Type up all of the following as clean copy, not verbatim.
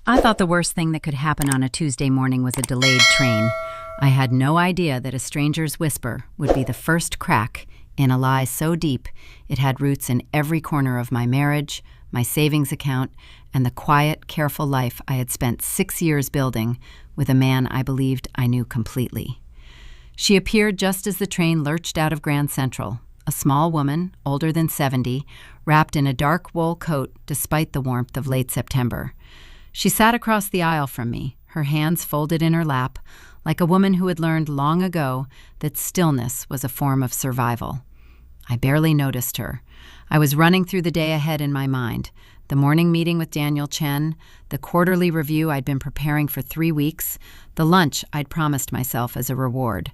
I thought the worst thing that could happen on a Tuesday morning was a delayed train. I had no idea that a stranger's whisper would be the first crack in a lie so deep it had roots in every corner of my marriage, my savings account, and the quiet, careful life I had spent 6 years building with a man I believed I knew completely. She appeared just as the train lurched out of Grand Central, a small woman, older than 70, wrapped in a dark wool coat despite the warmth of late September. She sat across the aisle from me, her hands folded in her lap, like a woman who had learned long ago that stillness was a form of survival. I barely noticed her. I was running through the day ahead in my mind, the morning meeting with Daniel Chen, the quarterly review I'd been preparing for 3 weeks, the lunch I'd promised myself as a reward.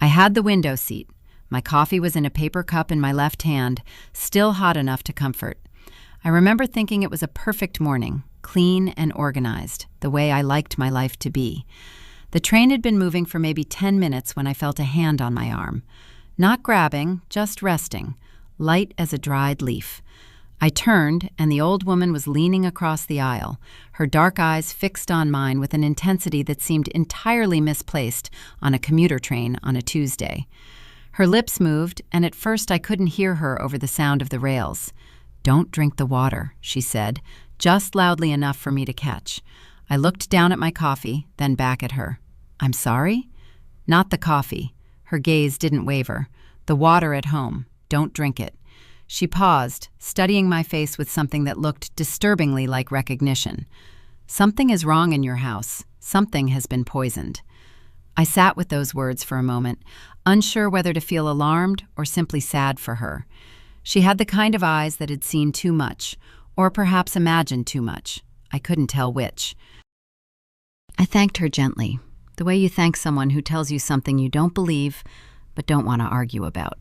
I had the window seat. My coffee was in a paper cup in my left hand, still hot enough to comfort. I remember thinking it was a perfect morning, clean and organized, the way I liked my life to be. The train had been moving for maybe 10 minutes when I felt a hand on my arm. Not grabbing, just resting, light as a dried leaf. I turned, and the old woman was leaning across the aisle, her dark eyes fixed on mine with an intensity that seemed entirely misplaced on a commuter train on a Tuesday. Her lips moved, and at first I couldn't hear her over the sound of the rails. "Don't drink the water," she said, just loudly enough for me to catch. I looked down at my coffee, then back at her. "I'm sorry?" "Not the coffee." Her gaze didn't waver. "The water at home. Don't drink it." She paused, studying my face with something that looked disturbingly like recognition. "Something is wrong in your house. Something has been poisoned." I sat with those words for a moment, unsure whether to feel alarmed or simply sad for her. She had the kind of eyes that had seen too much, or perhaps imagined too much. I couldn't tell which. I thanked her gently, the way you thank someone who tells you something you don't believe but don't want to argue about.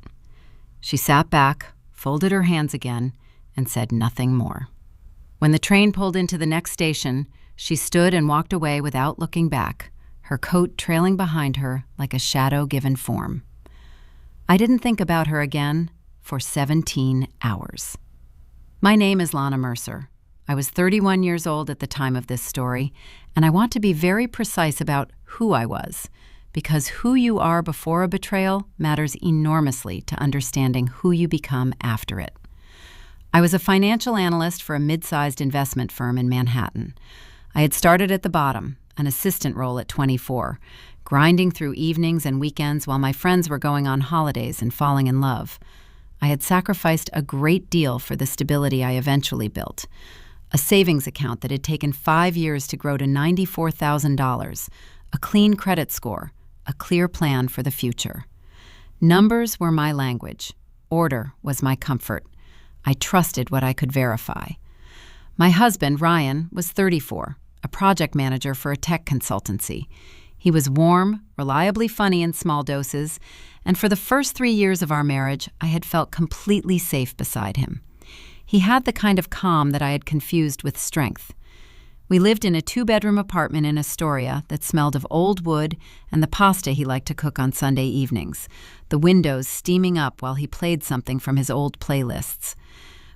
She sat back, folded her hands again, and said nothing more. When the train pulled into the next station, she stood and walked away without looking back, her coat trailing behind her like a shadow given form. I didn't think about her again for 17 hours. My name is Lana Mercer. I was 31 years old at the time of this story, and I want to be very precise about who I was, because who you are before a betrayal matters enormously to understanding who you become after it. I was a financial analyst for a mid-sized investment firm in Manhattan. I had started at the bottom, an assistant role at 24, grinding through evenings and weekends while my friends were going on holidays and falling in love. I had sacrificed a great deal for the stability I eventually built. A savings account that had taken 5 years to grow to $94,000, a clean credit score, a clear plan for the future. Numbers were my language. Order was my comfort. I trusted what I could verify. My husband, Ryan, was 34, a project manager for a tech consultancy. He was warm, reliably funny in small doses, and for the first 3 years of our marriage, I had felt completely safe beside him. He had the kind of calm that I had confused with strength. We lived in a 2-bedroom apartment in Astoria that smelled of old wood and the pasta he liked to cook on Sunday evenings, the windows steaming up while he played something from his old playlists.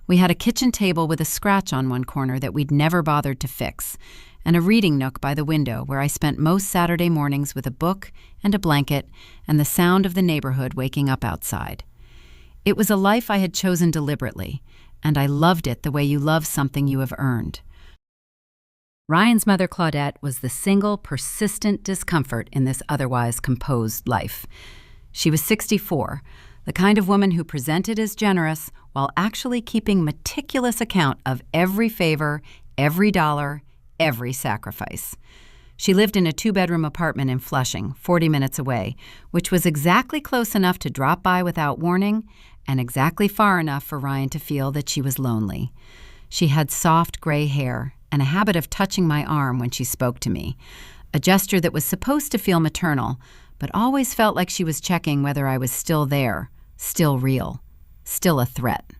We had a kitchen table with a scratch on one corner that we'd never bothered to fix, and a reading nook by the window where I spent most Saturday mornings with a book and a blanket and the sound of the neighborhood waking up outside. It was a life I had chosen deliberately, and I loved it the way you love something you have earned. Ryan's mother, Claudette, was the single, persistent discomfort in this otherwise composed life. She was 64, the kind of woman who presented as generous while actually keeping meticulous account of every favor, every dollar, every sacrifice. She lived in a 2-bedroom apartment in Flushing, 40 minutes away, which was exactly close enough to drop by without warning and exactly far enough for Ryan to feel that she was lonely. She had soft gray hair and a habit of touching my arm when she spoke to me, a gesture that was supposed to feel maternal, but always felt like she was checking whether I was still there, still real, still a threat.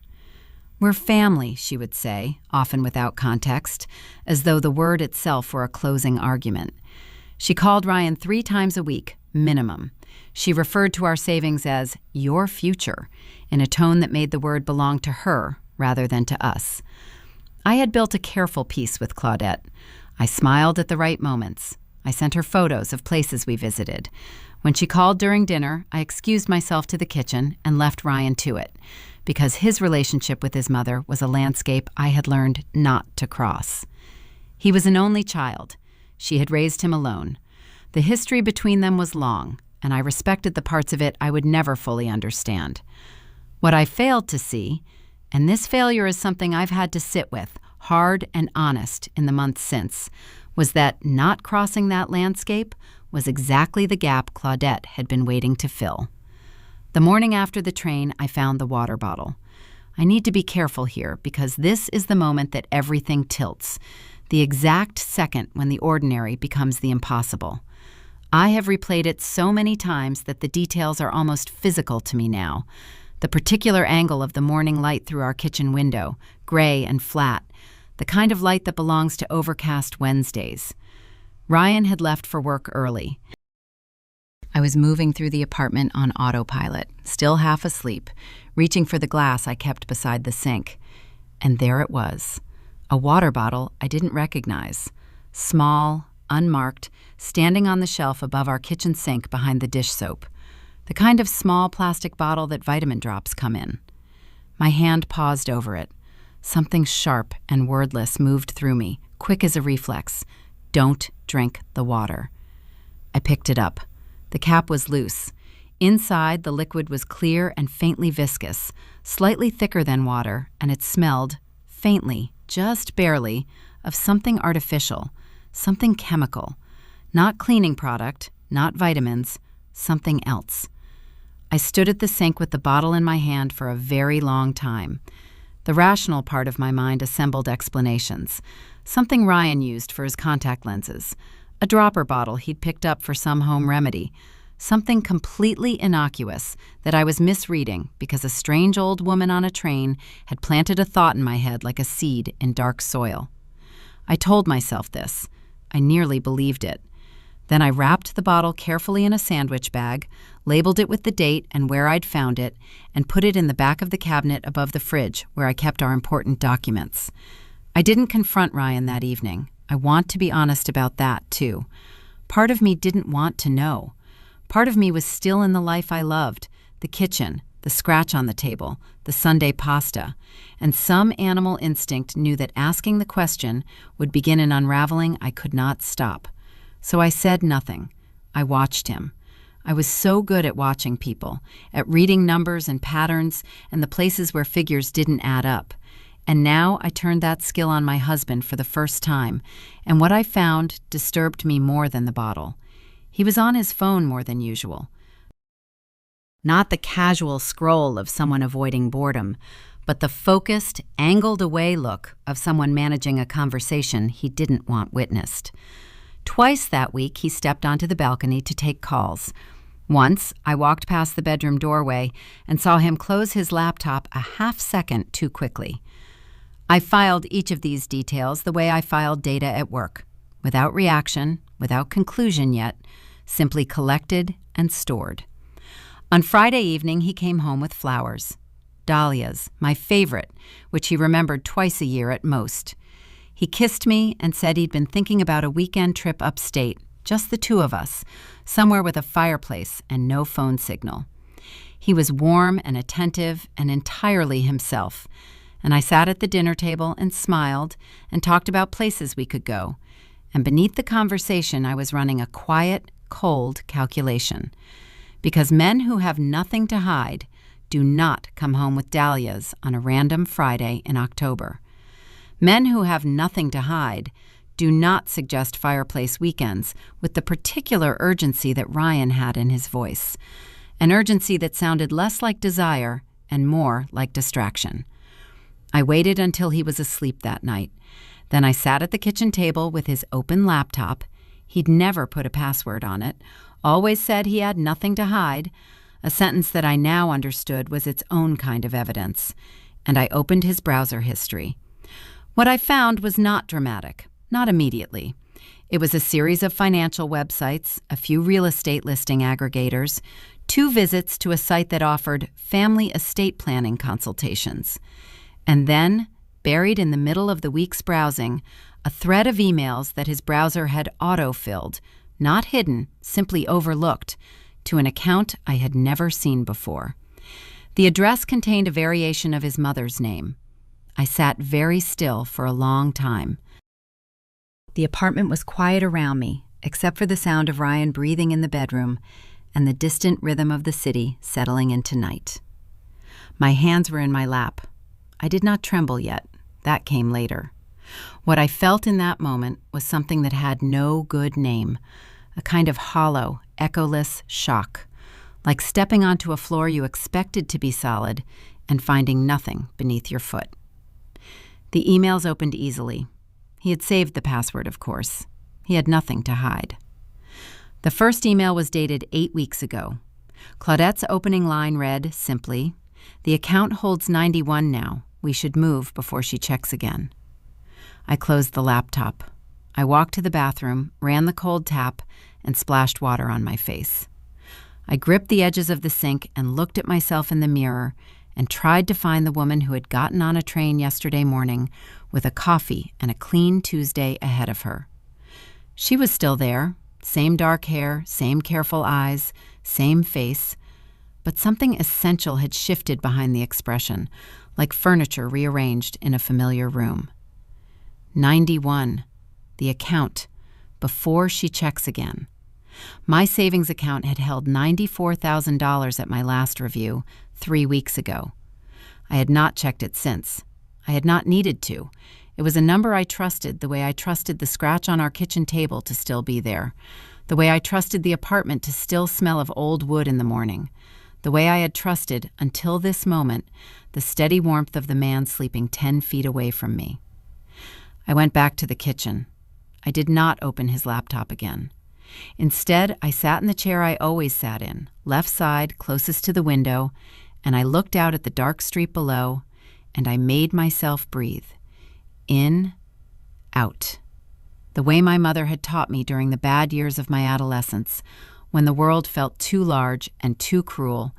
"We're family," she would say, often without context, as though the word itself were a closing argument. She called Ryan 3 times a week, minimum. She referred to our savings as "your future," in a tone that made the word belong to her rather than to us. I had built a careful peace with Claudette. I smiled at the right moments. I sent her photos of places we visited. When she called during dinner, I excused myself to the kitchen and left Ryan to it, because his relationship with his mother was a landscape I had learned not to cross. He was an only child. She had raised him alone. The history between them was long, and I respected the parts of it I would never fully understand. What I failed to see, and this failure is something I've had to sit with, hard and honest, in the months since, was that not crossing that landscape was exactly the gap Claudette had been waiting to fill. The morning after the train, I found the water bottle. I need to be careful here because this is the moment that everything tilts, the exact second when the ordinary becomes the impossible. I have replayed it so many times that the details are almost physical to me now. The particular angle of the morning light through our kitchen window, gray and flat, the kind of light that belongs to overcast Wednesdays. Ryan had left for work early. I was moving through the apartment on autopilot, still half asleep, reaching for the glass I kept beside the sink. And there it was, a water bottle I didn't recognize, small, unmarked, standing on the shelf above our kitchen sink behind the dish soap, the kind of small plastic bottle that vitamin drops come in. My hand paused over it. Something sharp and wordless moved through me, quick as a reflex. Don't drink the water. I picked it up. The cap was loose. Inside, the liquid was clear and faintly viscous, slightly thicker than water, and it smelled, faintly, just barely, of something artificial, something chemical. Not cleaning product, not vitamins, something else. I stood at the sink with the bottle in my hand for a very long time. The rational part of my mind assembled explanations. Something Ryan used for his contact lenses. A dropper bottle he'd picked up for some home remedy. Something completely innocuous that I was misreading because a strange old woman on a train had planted a thought in my head like a seed in dark soil. I told myself this. I nearly believed it. Then I wrapped the bottle carefully in a sandwich bag, labeled it with the date and where I'd found it, and put it in the back of the cabinet above the fridge where I kept our important documents. I didn't confront Ryan that evening. I want to be honest about that, too. Part of me didn't want to know. Part of me was still in the life I loved, the kitchen, the scratch on the table, the Sunday pasta, and some animal instinct knew that asking the question would begin an unraveling I could not stop. So I said nothing. I watched him. I was so good at watching people, at reading numbers and patterns and the places where figures didn't add up. And now I turned that skill on my husband for the first time, and what I found disturbed me more than the bottle. He was on his phone more than usual. Not the casual scroll of someone avoiding boredom, but the focused, angled-away look of someone managing a conversation he didn't want witnessed. Twice that week, he stepped onto the balcony to take calls. Once, I walked past the bedroom doorway and saw him close his laptop a half-second too quickly. I filed each of these details the way I filed data at work, without reaction, without conclusion yet, simply collected and stored. On Friday evening, he came home with flowers. Dahlias, my favorite, which he remembered twice a year at most. He kissed me and said he'd been thinking about a weekend trip upstate, just the two of us, somewhere with a fireplace and no phone signal. He was warm and attentive and entirely himself, and I sat at the dinner table and smiled and talked about places we could go. And beneath the conversation, I was running a quiet, cold calculation. Because men who have nothing to hide do not come home with dahlias on a random Friday in October. Men who have nothing to hide do not suggest fireplace weekends with the particular urgency that Ryan had in his voice, an urgency that sounded less like desire and more like distraction. I waited until he was asleep that night. Then I sat at the kitchen table with his open laptop. He'd never put a password on it, always said he had nothing to hide, a sentence that I now understood was its own kind of evidence, and I opened his browser history. What I found was not dramatic, not immediately. It was a series of financial websites, a few real estate listing aggregators, 2 visits to a site that offered family estate planning consultations. And then, buried in the middle of the week's browsing, a thread of emails that his browser had auto-filled, not hidden, simply overlooked, to an account I had never seen before. The address contained a variation of his mother's name. I sat very still for a long time. The apartment was quiet around me, except for the sound of Ryan breathing in the bedroom and the distant rhythm of the city settling into night. My hands were in my lap. I did not tremble yet. That came later. What I felt in that moment was something that had no good name, a kind of hollow, echoless shock, like stepping onto a floor you expected to be solid and finding nothing beneath your foot. The emails opened easily. He had saved the password, of course. He had nothing to hide. The first email was dated 8 weeks ago. Claudette's opening line read simply, "The account holds 91 now. We should move before she checks again." I closed the laptop. I walked to the bathroom, ran the cold tap, and splashed water on my face. I gripped the edges of the sink and looked at myself in the mirror and tried to find the woman who had gotten on a train yesterday morning with a coffee and a clean Tuesday ahead of her. She was still there, same dark hair, same careful eyes, same face, but something essential had shifted behind the expression, like furniture rearranged in a familiar room. 91, the account, before she checks again. My savings account had held $94,000 at my last review 3 weeks ago. I had not checked it since. I had not needed to. It was a number I trusted the way I trusted the scratch on our kitchen table to still be there, the way I trusted the apartment to still smell of old wood in the morning, the way I had trusted, until this moment, the steady warmth of the man sleeping 10 feet away from me. I went back to the kitchen. I did not open his laptop again. Instead, I sat in the chair I always sat in, left side, closest to the window, and I looked out at the dark street below, and I made myself breathe. In, out. The way my mother had taught me during the bad years of my adolescence, when the world felt too large and too cruel,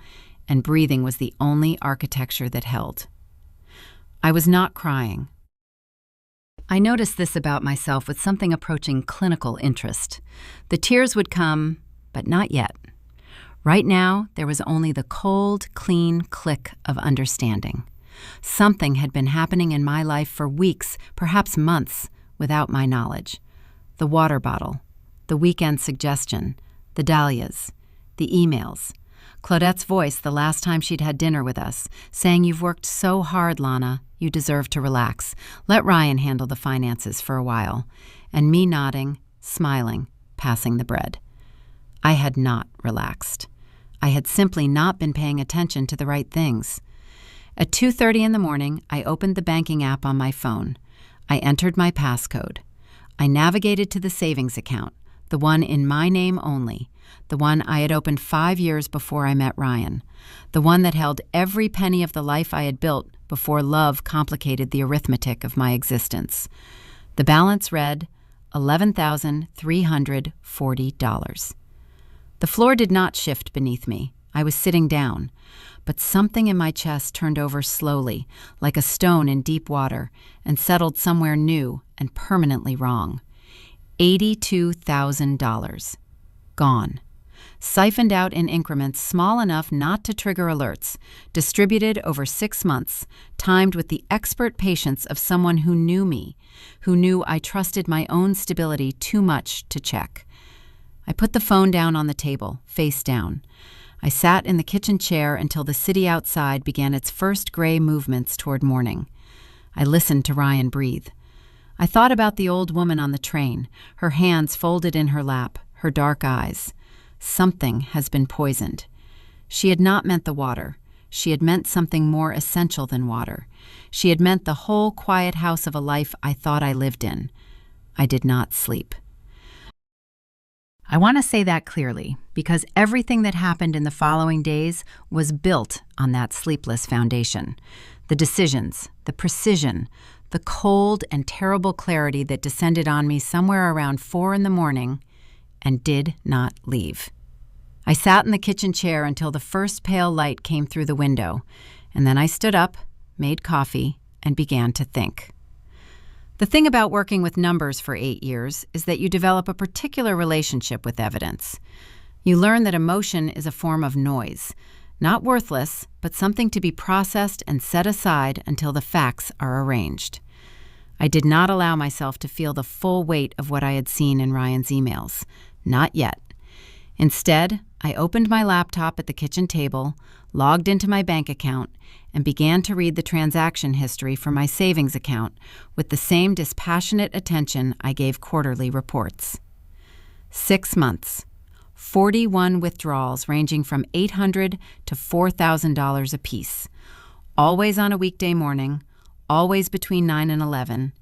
and breathing was the only architecture that held. I was not crying. I noticed this about myself with something approaching clinical interest. The tears would come, but not yet. Right now, there was only the cold, clean click of understanding. Something had been happening in my life for weeks, perhaps months, without my knowledge. The water bottle, the weekend suggestion, the dahlias, the emails, Claudette's voice the last time she'd had dinner with us, saying, "You've worked so hard, Lana. You deserve to relax. Let Ryan handle the finances for a while." And me nodding, smiling, passing the bread. I had not relaxed. I had simply not been paying attention to the right things. At 2:30 in the morning, I opened the banking app on my phone. I entered my passcode. I navigated to the savings account, the one in my name only, the one I had opened 5 years before I met Ryan, the one that held every penny of the life I had built before love complicated the arithmetic of my existence. The balance read $11,340. The floor did not shift beneath me. I was sitting down, but something in my chest turned over slowly, like a stone in deep water, and settled somewhere new and permanently wrong. $82,000. Gone. Siphoned out in increments small enough not to trigger alerts, distributed over 6 months, timed with the expert patience of someone who knew me, who knew I trusted my own stability too much to check. I put the phone down on the table, face down. I sat in the kitchen chair until the city outside began its first gray movements toward morning. I listened to Ryan breathe. I thought about the old woman on the train, her hands folded in her lap, her dark eyes. Something has been poisoned. She had not meant the water. She had meant something more essential than water. She had meant the whole quiet house of a life I thought I lived in. I did not sleep. I want to say that clearly, because everything that happened in the following days was built on that sleepless foundation. The decisions, the precision, the cold and terrible clarity that descended on me somewhere around 4 in the morning and did not leave. I sat in the kitchen chair until the first pale light came through the window, and then I stood up, made coffee, and began to think. The thing about working with numbers for 8 years is that you develop a particular relationship with evidence. You learn that emotion is a form of noise, not worthless, but something to be processed and set aside until the facts are arranged. I did not allow myself to feel the full weight of what I had seen in Ryan's emails. Not yet. Instead, I opened my laptop at the kitchen table, logged into my bank account, and began to read the transaction history for my savings account with the same dispassionate attention I gave quarterly reports. 6 months. 41 withdrawals ranging from $800 to $4,000 apiece. Always on a weekday morning, always between 9 and 11,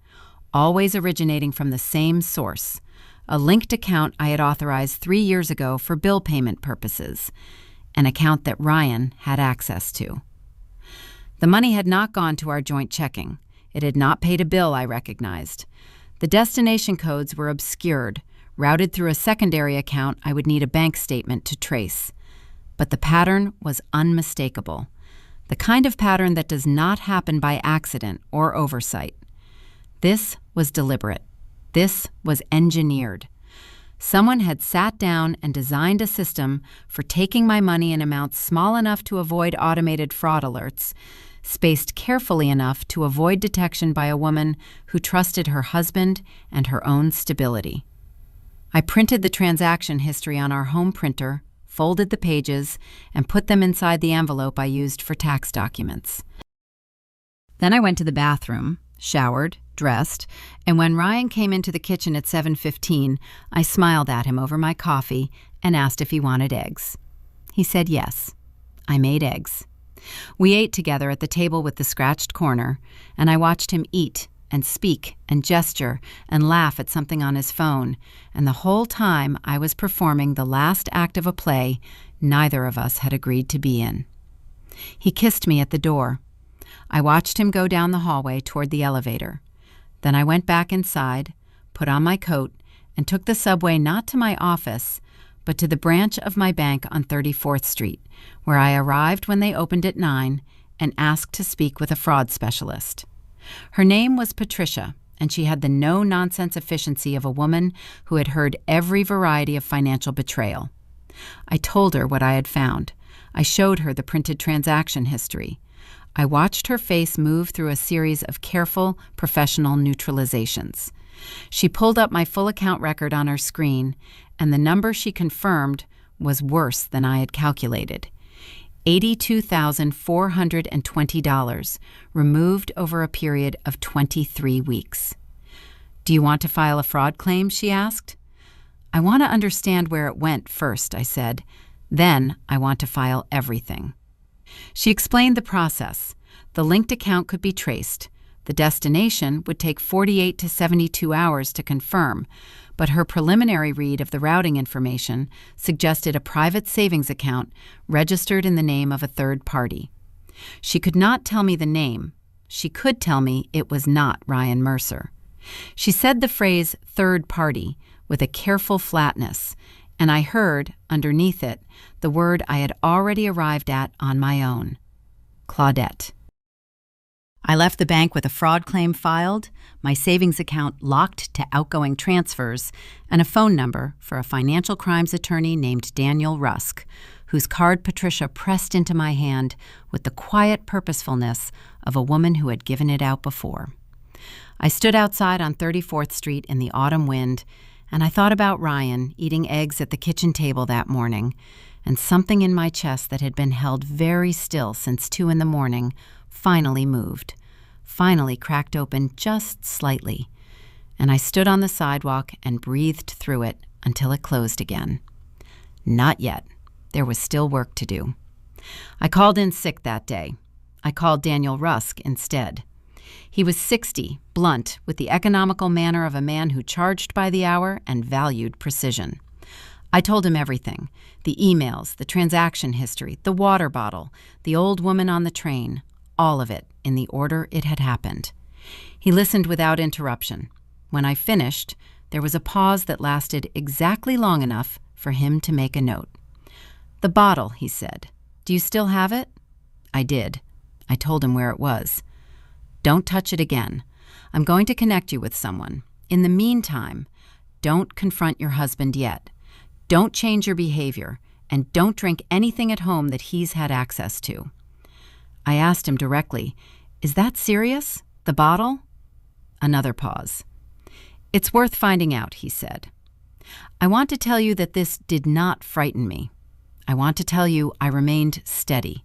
always originating from the same source, a linked account I had authorized 3 years ago for bill payment purposes, an account that Ryan had access to. The money had not gone to our joint checking. It had not paid a bill I recognized. The destination codes were obscured, routed through a secondary account I would need a bank statement to trace. But the pattern was unmistakable, the kind of pattern that does not happen by accident or oversight. This was deliberate. This was engineered. Someone had sat down and designed a system for taking my money in amounts small enough to avoid automated fraud alerts, spaced carefully enough to avoid detection by a woman who trusted her husband and her own stability. I printed the transaction history on our home printer, folded the pages, and put them inside the envelope I used for tax documents. Then I went to the bathroom, showered, dressed, and when Ryan came into the kitchen at 7:15, I smiled at him over my coffee and asked if he wanted eggs. He said yes. I made eggs. We ate together at the table with the scratched corner, and I watched him eat and speak and gesture and laugh at something on his phone, and the whole time I was performing the last act of a play neither of us had agreed to be in. He kissed me at the door. I watched him go down the hallway toward the elevator. Then I went back inside, put on my coat, and took the subway not to my office, but to the branch of my bank on 34th Street, where I arrived when they opened at 9 and asked to speak with a fraud specialist. Her name was Patricia, and she had the no-nonsense efficiency of a woman who had heard every variety of financial betrayal. I told her what I had found. I showed her the printed transaction history. I watched her face move through a series of careful, professional neutralizations. She pulled up my full account record on her screen, and the number she confirmed was worse than I had calculated. $82,420, removed over a period of 23 weeks. "Do you want to file a fraud claim?" she asked. "I want to understand where it went first," I said. "Then I want to file everything." She explained the process. The linked account could be traced. The destination would take 48 to 72 hours to confirm, but her preliminary read of the routing information suggested a private savings account registered in the name of a third party. She could not tell me the name. She could tell me it was not Ryan Mercer. She said the phrase "third party" with a careful flatness, and I heard, underneath it, the word I had already arrived at on my own: Claudette. I left the bank with a fraud claim filed, my savings account locked to outgoing transfers, and a phone number for a financial crimes attorney named Daniel Rusk, whose card Patricia pressed into my hand with the quiet purposefulness of a woman who had given it out before. I stood outside on 34th Street in the autumn wind, and I thought about Ryan eating eggs at the kitchen table that morning, and something in my chest that had been held very still since 2 in the morning finally moved, finally cracked open just slightly, and I stood on the sidewalk and breathed through it until it closed again. Not yet. There was still work to do. I called in sick that day. I called Daniel Rusk instead. He was 60, blunt, with the economical manner of a man who charged by the hour and valued precision. I told him everything: the emails, the transaction history, the water bottle, the old woman on the train, all of it in the order it had happened. He listened without interruption. When I finished, there was a pause that lasted exactly long enough for him to make a note. "The bottle," he said. "Do you still have it?" I did. I told him where it was. "Don't touch it again. I'm going to connect you with someone. In the meantime, don't confront your husband yet. Don't change your behavior, and don't drink anything at home that he's had access to." I asked him directly, "Is that serious? The bottle?" Another pause. "It's worth finding out," he said. "I want to tell you that this did not frighten me. I want to tell you I remained steady.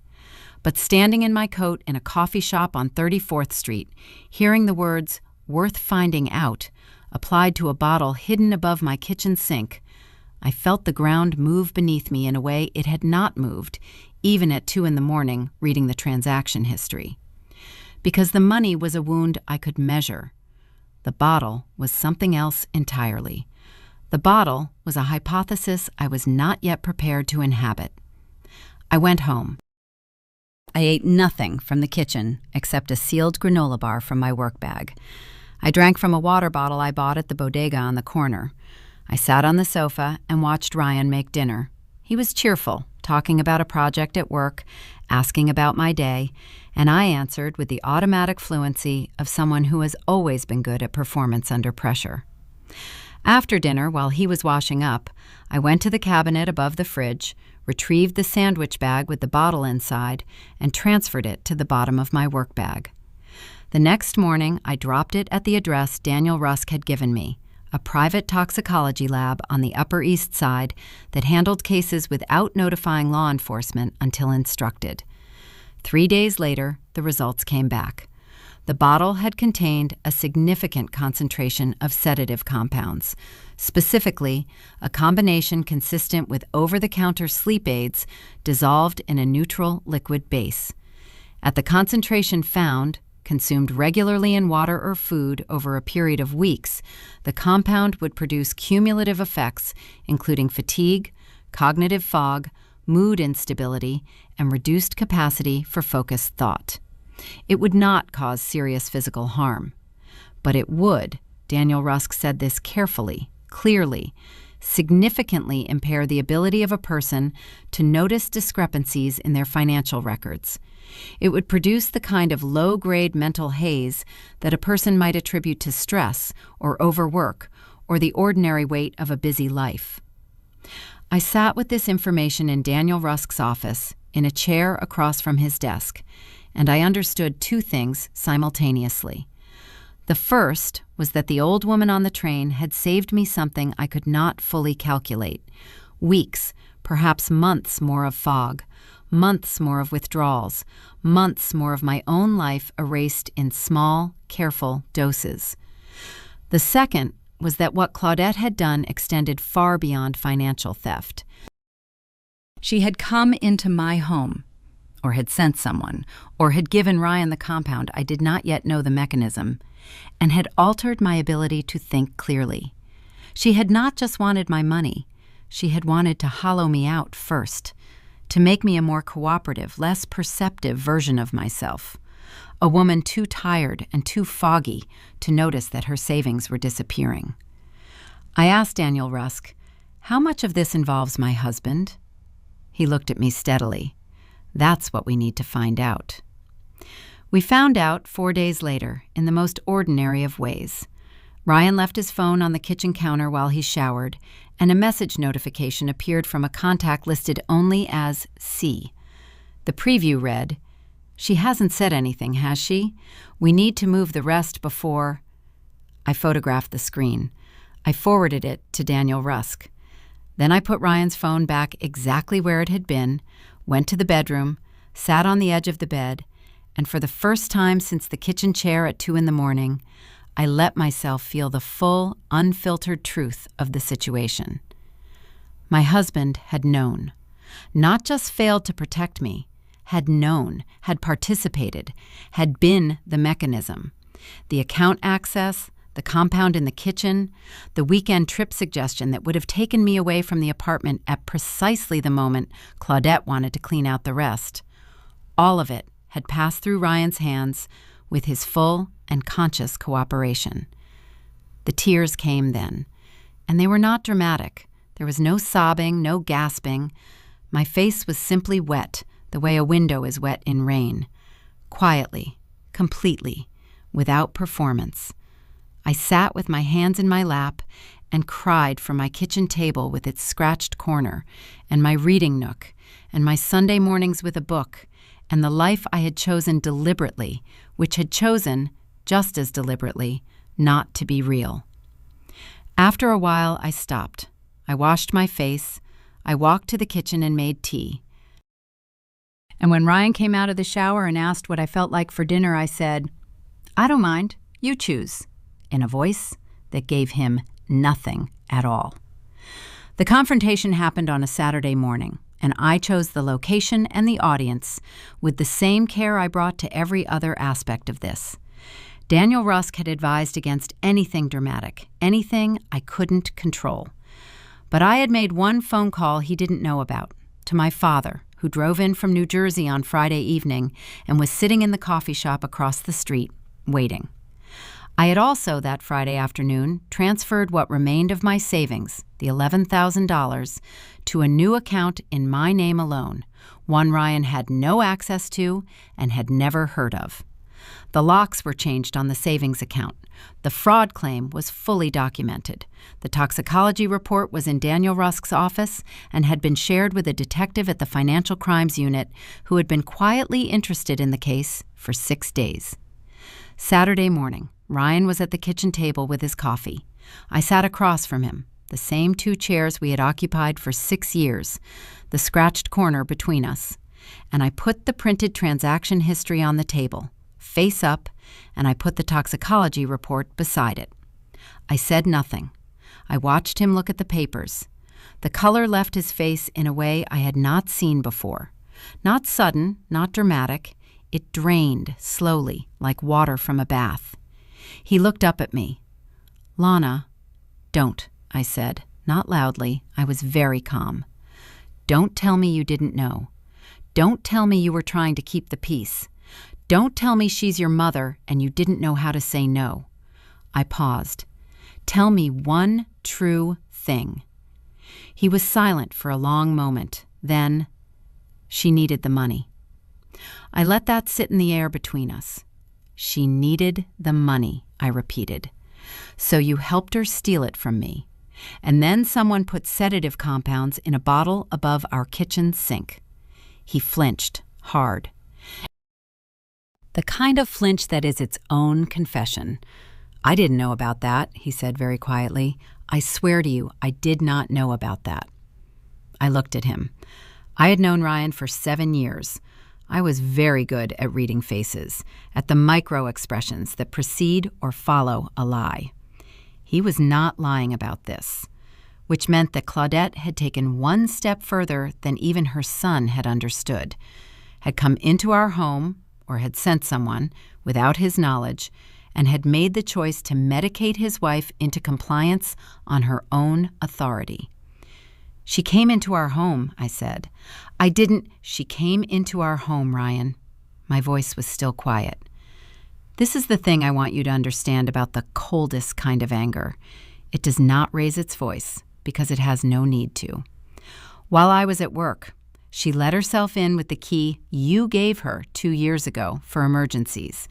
But standing in my coat in a coffee shop on 34th Street, hearing the words, 'worth finding out,' applied to a bottle hidden above my kitchen sink, I felt the ground move beneath me in a way it had not moved, even at 2 a.m. reading the transaction history. Because the money was a wound I could measure. The bottle was something else entirely. The bottle was a hypothesis I was not yet prepared to inhabit. I went home. I ate nothing from the kitchen except a sealed granola bar from my work bag. I drank from a water bottle I bought at the bodega on the corner. I sat on the sofa and watched Ryan make dinner. He was cheerful, talking about a project at work, asking about my day, and I answered with the automatic fluency of someone who has always been good at performance under pressure. After dinner, while he was washing up, I went to the cabinet above the fridge, retrieved the sandwich bag with the bottle inside, and transferred it to the bottom of my work bag. The next morning, I dropped it at the address Daniel Rusk had given me, a private toxicology lab on the Upper East Side that handled cases without notifying law enforcement until instructed. 3 days later, the results came back. The bottle had contained a significant concentration of sedative compounds, specifically a combination consistent with over-the-counter sleep aids dissolved in a neutral liquid base. At the concentration found, consumed regularly in water or food over a period of weeks, the compound would produce cumulative effects including fatigue, cognitive fog, mood instability, and reduced capacity for focused thought. It would not cause serious physical harm. But it would, Daniel Rusk said this carefully, clearly, significantly impair the ability of a person to notice discrepancies in their financial records. It would produce the kind of low-grade mental haze that a person might attribute to stress or overwork or the ordinary weight of a busy life. I sat with this information in Daniel Rusk's office, in a chair across from his desk, and I understood 2 things simultaneously. The first was that the old woman on the train had saved me something I could not fully calculate. Weeks, perhaps months more of fog, months more of withdrawals, months more of my own life erased in small, careful doses. The second was that what Claudette had done extended far beyond financial theft. She had come into my home, or had sent someone, or had given Ryan the compound, I did not yet know the mechanism, and had altered my ability to think clearly. She had not just wanted my money, she had wanted to hollow me out first, to make me a more cooperative, less perceptive version of myself, a woman too tired and too foggy to notice that her savings were disappearing. I asked Daniel Rusk, "How much of this involves my husband?" He looked at me steadily. "That's what we need to find out." We found out 4 days later, in the most ordinary of ways. Ryan left his phone on the kitchen counter while he showered, and a message notification appeared from a contact listed only as C. The preview read, "She hasn't said anything, has she? We need to move the rest before—" I photographed the screen. I forwarded it to Daniel Rusk. Then I put Ryan's phone back exactly where it had been, went to the bedroom, sat on the edge of the bed, and for the first time since the kitchen chair at 2 a.m, I let myself feel the full, unfiltered truth of the situation. My husband had known. Not just failed to protect me, had known, had participated, had been the mechanism. The account access, the compound in the kitchen, the weekend trip suggestion that would have taken me away from the apartment at precisely the moment Claudette wanted to clean out the rest. All of it had passed through Ryan's hands with his full and conscious cooperation. The tears came then, and they were not dramatic. There was no sobbing, no gasping. My face was simply wet, the way a window is wet in rain. Quietly, completely, without performance. I sat with my hands in my lap and cried from my kitchen table with its scratched corner, and my reading nook, and my Sunday mornings with a book, and the life I had chosen deliberately, which had chosen, just as deliberately, not to be real. After a while, I stopped. I washed my face. I walked to the kitchen and made tea. And when Ryan came out of the shower and asked what I felt like for dinner, I said, "I don't mind. You choose," in a voice that gave him nothing at all. The confrontation happened on a Saturday morning, and I chose the location and the audience with the same care I brought to every other aspect of this. Daniel Rusk had advised against anything dramatic, anything I couldn't control. But I had made one phone call he didn't know about, to my father, who drove in from New Jersey on Friday evening and was sitting in the coffee shop across the street, waiting. I had also, that Friday afternoon, transferred what remained of my savings, the $11,000, to a new account in my name alone, one Ryan had no access to and had never heard of. The locks were changed on the savings account. The fraud claim was fully documented. The toxicology report was in Daniel Rusk's office and had been shared with a detective at the Financial Crimes Unit who had been quietly interested in the case for 6 days. Saturday morning, Ryan was at the kitchen table with his coffee. I sat across from him, the same 2 chairs we had occupied for 6 years, the scratched corner between us, and I put the printed transaction history on the table, face up, and I put the toxicology report beside it. I said nothing. I watched him look at the papers. The color left his face in a way I had not seen before. Not sudden, not dramatic. It drained slowly, like water from a bath. He looked up at me. "Lana, don't," I said, not loudly. I was very calm. "Don't tell me you didn't know. Don't tell me you were trying to keep the peace. Don't tell me she's your mother and you didn't know how to say no." I paused. "Tell me one true thing." He was silent for a long moment. Then, "She needed the money." I let that sit in the air between us. "She needed the money," I repeated. "So you helped her steal it from me. And then someone put sedative compounds in a bottle above our kitchen sink." He flinched, hard. The kind of flinch that is its own confession. "I didn't know about that," he said very quietly. "I swear to you, I did not know about that." I looked at him. I had known Ryan for 7 years. I was very good at reading faces, at the micro-expressions that precede or follow a lie. He was not lying about this, which meant that Claudette had taken one step further than even her son had understood, had come into our home, or had sent someone, without his knowledge, and had made the choice to medicate his wife into compliance on her own authority. "She came into our home," I said. "I didn't—" "She came into our home, Ryan." My voice was still quiet. This is the thing I want you to understand about the coldest kind of anger. It does not raise its voice, because it has no need to. While I was at work, she let herself in with the key you gave her 2 years ago for emergencies,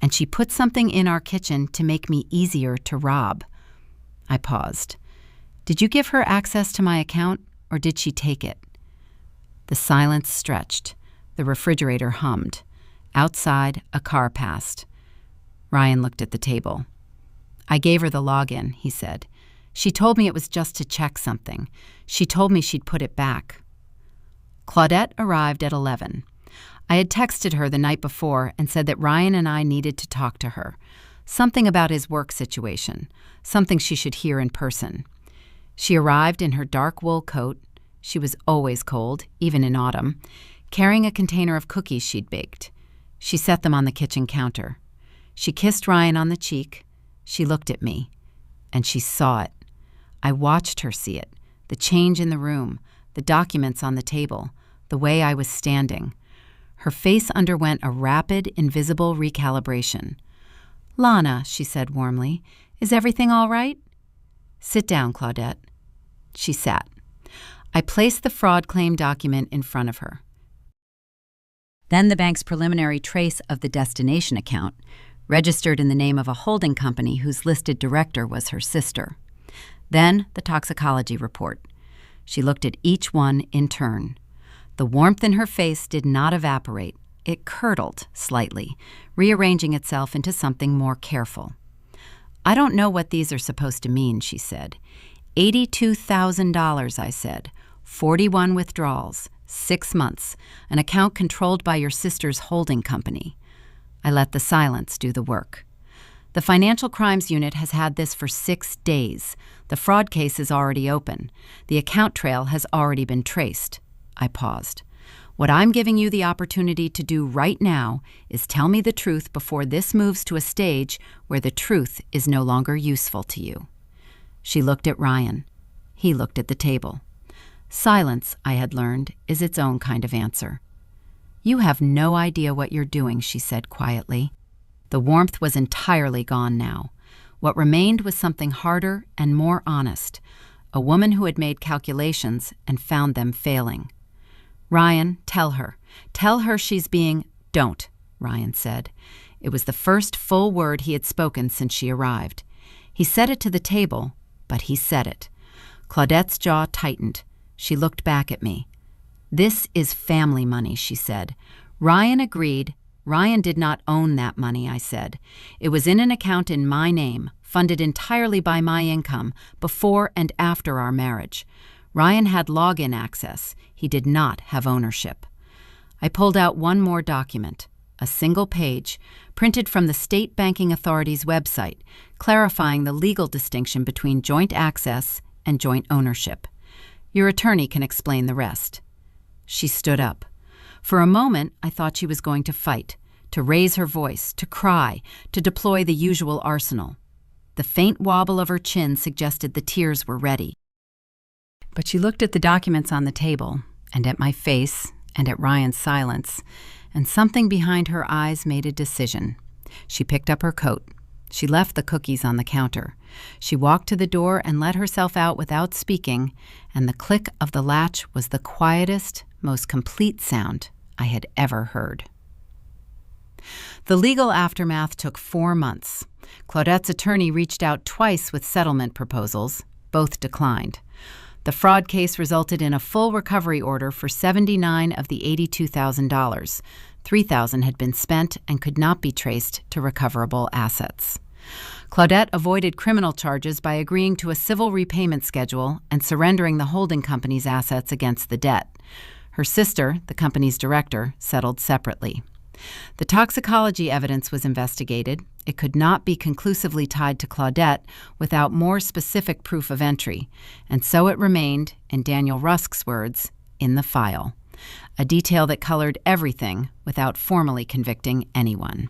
and she put something in our kitchen to make me easier to rob. I paused. "Did you give her access to my account, or did she take it?" The silence stretched. The refrigerator hummed. Outside, a car passed. Ryan looked at the table. "I gave her the login," he said. "She told me it was just to check something. She told me she'd put it back." Claudette arrived at 11. I had texted her the night before and said that Ryan and I needed to talk to her. Something about his work situation. Something she should hear in person. She arrived in her dark wool coat. She was always cold, even in autumn, carrying a container of cookies she'd baked. She set them on the kitchen counter. She kissed Ryan on the cheek. She looked at me, and she saw it. I watched her see it, the change in the room, the documents on the table, the way I was standing. Her face underwent a rapid, invisible recalibration. "Lana," she said warmly, "is everything all right?" "Sit down, Claudette." She sat. I placed the fraud claim document in front of her. Then the bank's preliminary trace of the destination account, registered in the name of a holding company whose listed director was her sister. Then the toxicology report. She looked at each one in turn. The warmth in her face did not evaporate. It curdled slightly, rearranging itself into something more careful. "I don't know what these are supposed to mean," she said. $82,000, I said. 41 withdrawals, 6 months, an account controlled by your sister's holding company. I let the silence do the work. "The Financial Crimes Unit has had this for 6 days. The fraud case is already open. The account trail has already been traced." I paused. "What I'm giving you the opportunity to do right now is tell me the truth before this moves to a stage where the truth is no longer useful to you." She looked at Ryan. He looked at the table. Silence, I had learned, is its own kind of answer. "You have no idea what you're doing," she said quietly. The warmth was entirely gone now. What remained was something harder and more honest, a woman who had made calculations and found them failing. "Ryan, tell her. Tell her she's being—" "Don't," Ryan said. It was the first full word he had spoken since she arrived. He said it to the table, but he said it. Claudette's jaw tightened. She looked back at me. "This is family money," she said. Ryan agreed. "Ryan did not own that money," I said. "It was in an account in my name, funded entirely by my income, before and after our marriage. Ryan had login access. He did not have ownership." I pulled out one more document, a single page, printed from the State Banking Authority's website, clarifying the legal distinction between joint access and joint ownership. "Your attorney can explain the rest." She stood up. For a moment, I thought she was going to fight, to raise her voice, to cry, to deploy the usual arsenal. The faint wobble of her chin suggested the tears were ready. But she looked at the documents on the table, and at my face, and at Ryan's silence, and something behind her eyes made a decision. She picked up her coat. She left the cookies on the counter. She walked to the door and let herself out without speaking, and the click of the latch was the quietest, most complete sound I had ever heard. The legal aftermath took 4 months. Claudette's attorney reached out twice with settlement proposals. Both declined. The fraud case resulted in a full recovery order for $79 of the $82,000. $3,000 had been spent and could not be traced to recoverable assets. Claudette avoided criminal charges by agreeing to a civil repayment schedule and surrendering the holding company's assets against the debt. Her sister, the company's director, settled separately. The toxicology evidence was investigated. It could not be conclusively tied to Claudette without more specific proof of entry, and so it remained, in Daniel Rusk's words, in the file, a detail that colored everything without formally convicting anyone.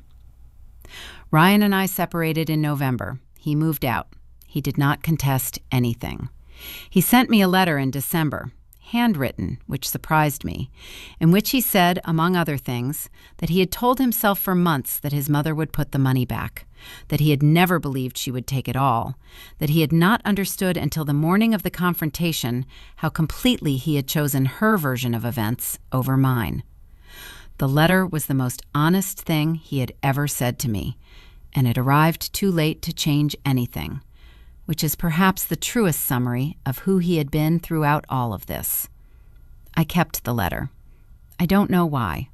Ryan and I separated in November. He moved out. He did not contest anything. He sent me a letter in December, handwritten, which surprised me, in which he said, among other things, that he had told himself for months that his mother would put the money back, that he had never believed she would take it all, that he had not understood until the morning of the confrontation how completely he had chosen her version of events over mine. The letter was the most honest thing he had ever said to me, and it arrived too late to change anything, which is perhaps the truest summary of who he had been throughout all of this. I kept the letter. I don't know why.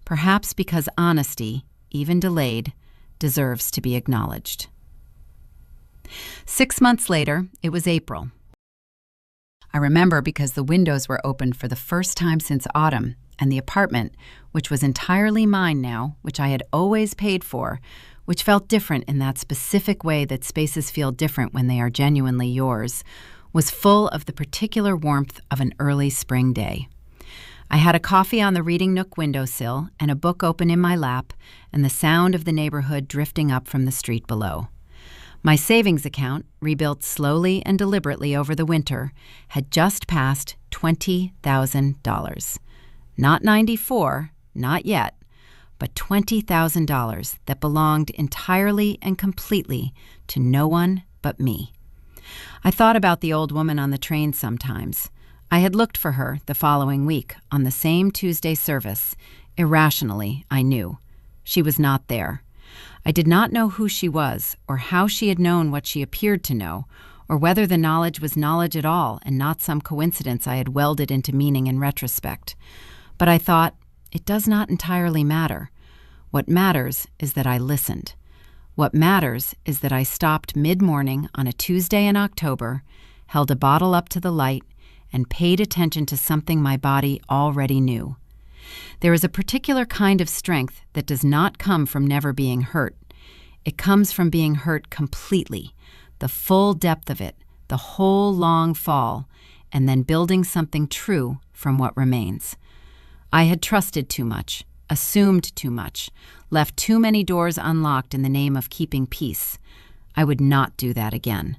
Perhaps because honesty, even delayed, deserves to be acknowledged. 6 months later, it was April. I remember because the windows were opened for the first time since autumn, and the apartment, which was entirely mine now, which I had always paid for, which felt different in that specific way that spaces feel different when they are genuinely yours, was full of the particular warmth of an early spring day. I had a coffee on the reading nook windowsill and a book open in my lap and the sound of the neighborhood drifting up from the street below. My savings account, rebuilt slowly and deliberately over the winter, had just passed $20,000. Not 94, not yet, but $20,000 that belonged entirely and completely to no one but me. I thought about the old woman on the train sometimes. I had looked for her the following week on the same Tuesday service. Irrationally, I knew. She was not there. I did not know who she was, or how she had known what she appeared to know, or whether the knowledge was knowledge at all and not some coincidence I had welded into meaning in retrospect. But I thought, it does not entirely matter. What matters is that I listened. What matters is that I stopped mid-morning on a Tuesday in October, held a bottle up to the light, and paid attention to something my body already knew. There is a particular kind of strength that does not come from never being hurt. It comes from being hurt completely, the full depth of it, the whole long fall, and then building something true from what remains. I had trusted too much, assumed too much, left too many doors unlocked in the name of keeping peace. I would not do that again.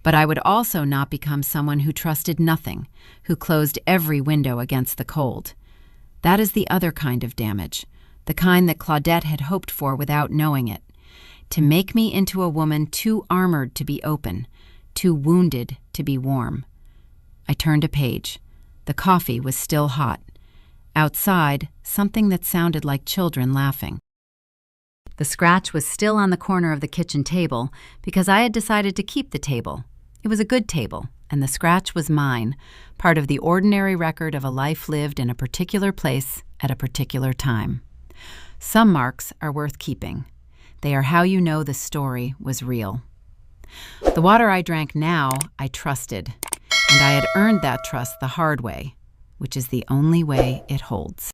But I would also not become someone who trusted nothing, who closed every window against the cold. That is the other kind of damage, the kind that Claudette had hoped for without knowing it, to make me into a woman too armored to be open, too wounded to be warm. I turned a page. The coffee was still hot. Outside, something that sounded like children laughing. The scratch was still on the corner of the kitchen table because I had decided to keep the table. It was a good table, and the scratch was mine, part of the ordinary record of a life lived in a particular place at a particular time. Some marks are worth keeping. They are how you know the story was real. The water I drank now, I trusted, and I had earned that trust the hard way, which is the only way it holds.